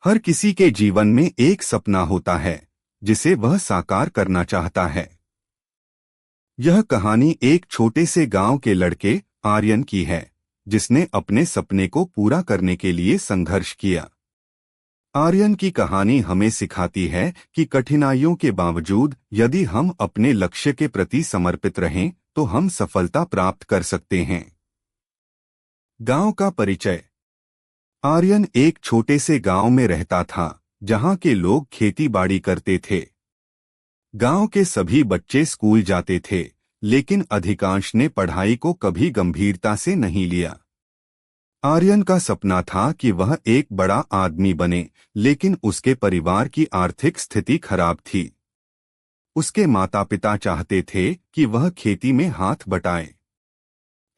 हर किसी के जीवन में एक सपना होता है जिसे वह साकार करना चाहता है। यह कहानी एक छोटे से गांव के लड़के आर्यन की है, जिसने अपने सपने को पूरा करने के लिए संघर्ष किया। आर्यन की कहानी हमें सिखाती है कि कठिनाइयों के बावजूद यदि हम अपने लक्ष्य के प्रति समर्पित रहें तो हम सफलता प्राप्त कर सकते हैं। गांव का परिचय। आर्यन एक छोटे से गांव में रहता था, जहां के लोग खेती बाड़ी करते थे। गांव के सभी बच्चे स्कूल जाते थे, लेकिन अधिकांश ने पढ़ाई को कभी गंभीरता से नहीं लिया। आर्यन का सपना था कि वह एक बड़ा आदमी बने, लेकिन उसके परिवार की आर्थिक स्थिति खराब थी। उसके माता पिता चाहते थे कि वह खेती में हाथ बटाए।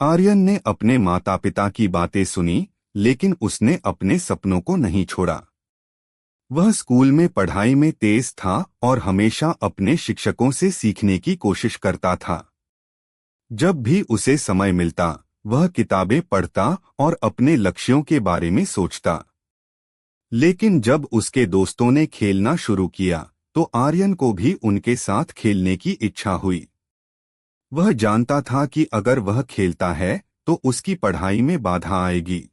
आर्यन ने अपने माता पिता की बातें सुनी, लेकिन उसने अपने सपनों को नहीं छोड़ा। वह स्कूल में पढ़ाई में तेज था और हमेशा अपने शिक्षकों से सीखने की कोशिश करता था। जब भी उसे समय मिलता, वह किताबें पढ़ता और अपने लक्ष्यों के बारे में सोचता। लेकिन जब उसके दोस्तों ने खेलना शुरू किया, तो आर्यन को भी उनके साथ खेलने की इच्छा हुई। वह जानता था कि अगर वह खेलता है तो उसकी पढ़ाई में बाधा आएगी।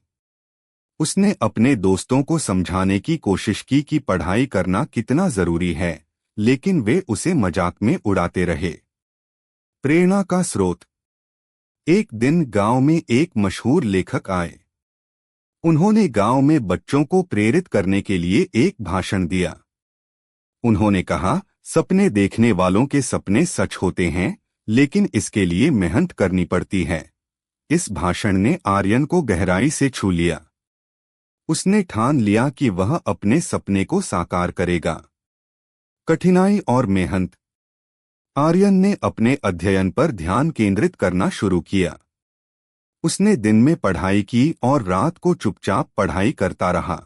उसने अपने दोस्तों को समझाने की कोशिश की कि पढ़ाई करना कितना जरूरी है, लेकिन वे उसे मजाक में उड़ाते रहे। प्रेरणा का स्रोत। एक दिन गांव में एक मशहूर लेखक आए। उन्होंने गांव में बच्चों को प्रेरित करने के लिए एक भाषण दिया। उन्होंने कहा, सपने देखने वालों के सपने सच होते हैं, लेकिन इसके लिए मेहनत करनी पड़ती है। इस भाषण ने आर्यन को गहराई से छू लिया। उसने ठान लिया कि वह अपने सपने को साकार करेगा। कठिनाई और मेहनत। आर्यन ने अपने अध्ययन पर ध्यान केंद्रित करना शुरू किया। उसने दिन में पढ़ाई की और रात को चुपचाप पढ़ाई करता रहा।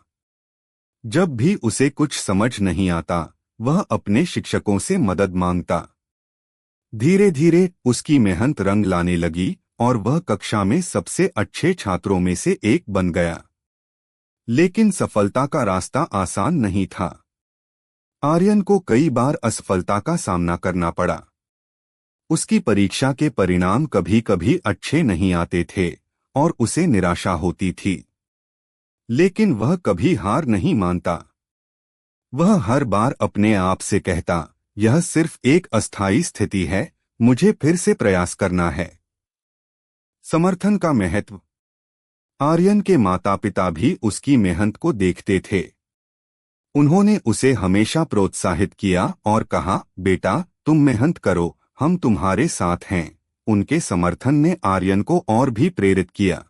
जब भी उसे कुछ समझ नहीं आता, वह अपने शिक्षकों से मदद मांगता। धीरे धीरे उसकी मेहनत रंग लाने लगी और वह कक्षा में सबसे अच्छे छात्रों में से एक बन गया। लेकिन सफलता का रास्ता आसान नहीं था। आर्यन को कई बार असफलता का सामना करना पड़ा। उसकी परीक्षा के परिणाम कभी कभी अच्छे नहीं आते थे और उसे निराशा होती थी। लेकिन वह कभी हार नहीं मानता। वह हर बार अपने आप से कहता, यह सिर्फ एक अस्थायी स्थिति है, मुझे फिर से प्रयास करना है। समर्थन का महत्व। आर्यन के माता पिता भी उसकी मेहनत को देखते थे। उन्होंने उसे हमेशा प्रोत्साहित किया और कहा, बेटा तुम मेहनत करो, हम तुम्हारे साथ हैं। उनके समर्थन ने आर्यन को और भी प्रेरित किया।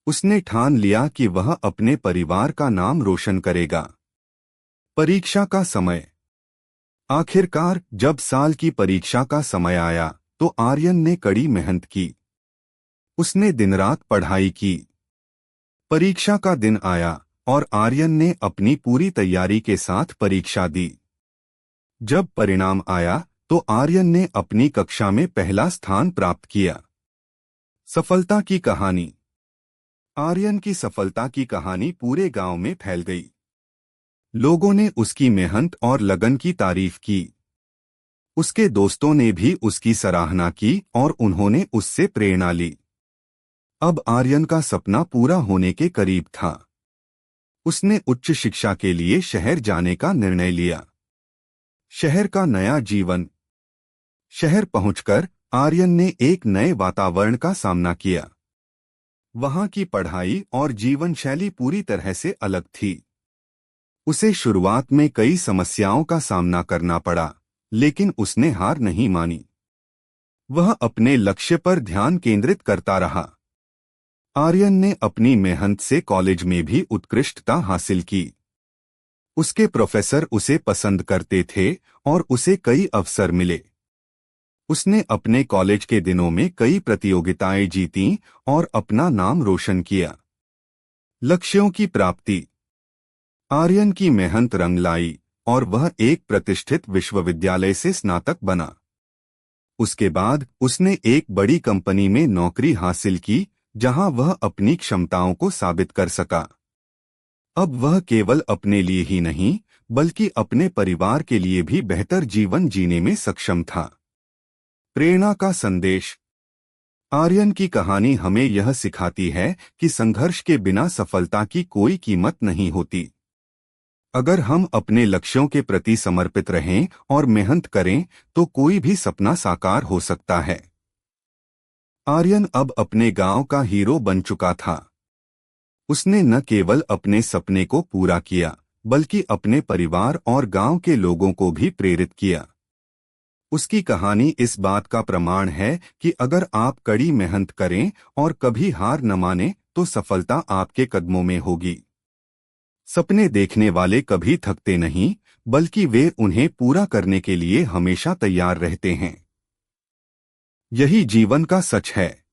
उसने ठान लिया कि वह अपने परिवार का नाम रोशन करेगा। परीक्षा का समय। आखिरकार जब साल की परीक्षा का समय आया तो आर्यन ने कड़ी मेहनत की। उसने दिन रात पढ़ाई की। परीक्षा का दिन आया और आर्यन ने अपनी पूरी तैयारी के साथ परीक्षा दी। जब परिणाम आया तो आर्यन ने अपनी कक्षा में पहला स्थान प्राप्त किया। सफलता की कहानी। आर्यन की सफलता की कहानी पूरे गांव में फैल गई। लोगों ने उसकी मेहनत और लगन की तारीफ की। उसके दोस्तों ने भी उसकी सराहना की और उन्होंने उससे प्रेरणा ली। अब आर्यन का सपना पूरा होने के करीब था। उसने उच्च शिक्षा के लिए शहर जाने का निर्णय लिया। शहर का नया जीवन। शहर पहुंचकर आर्यन ने एक नए वातावरण का सामना किया। वहां की पढ़ाई और जीवन शैली पूरी तरह से अलग थी। उसे शुरुआत में कई समस्याओं का सामना करना पड़ा, लेकिन उसने हार नहीं मानी। वह अपने लक्ष्य पर ध्यान केंद्रित करता रहा। आर्यन ने अपनी मेहनत से कॉलेज में भी उत्कृष्टता हासिल की। उसके प्रोफेसर उसे पसंद करते थे और उसे कई अवसर मिले। उसने अपने कॉलेज के दिनों में कई प्रतियोगिताएं जीतीं और अपना नाम रोशन किया। लक्ष्यों की प्राप्ति। आर्यन की मेहनत रंग लाई और वह एक प्रतिष्ठित विश्वविद्यालय से स्नातक बना। उसके बाद उसने एक बड़ी कंपनी में नौकरी हासिल की, जहां वह अपनी क्षमताओं को साबित कर सका। अब वह केवल अपने लिए ही नहीं बल्कि अपने परिवार के लिए भी बेहतर जीवन जीने में सक्षम था। प्रेरणा का संदेश। आर्यन की कहानी हमें यह सिखाती है कि संघर्ष के बिना सफलता की कोई कीमत नहीं होती। अगर हम अपने लक्ष्यों के प्रति समर्पित रहें और मेहनत करें तो कोई भी सपना साकार हो सकता है। आर्यन अब अपने गांव का हीरो बन चुका था। उसने न केवल अपने सपने को पूरा किया बल्कि अपने परिवार और गांव के लोगों को भी प्रेरित किया। उसकी कहानी इस बात का प्रमाण है कि अगर आप कड़ी मेहनत करें और कभी हार न माने तो सफलता आपके कदमों में होगी। सपने देखने वाले कभी थकते नहीं बल्कि वे उन्हें पूरा करने के लिए हमेशा तैयार रहते हैं। यही जीवन का सच है।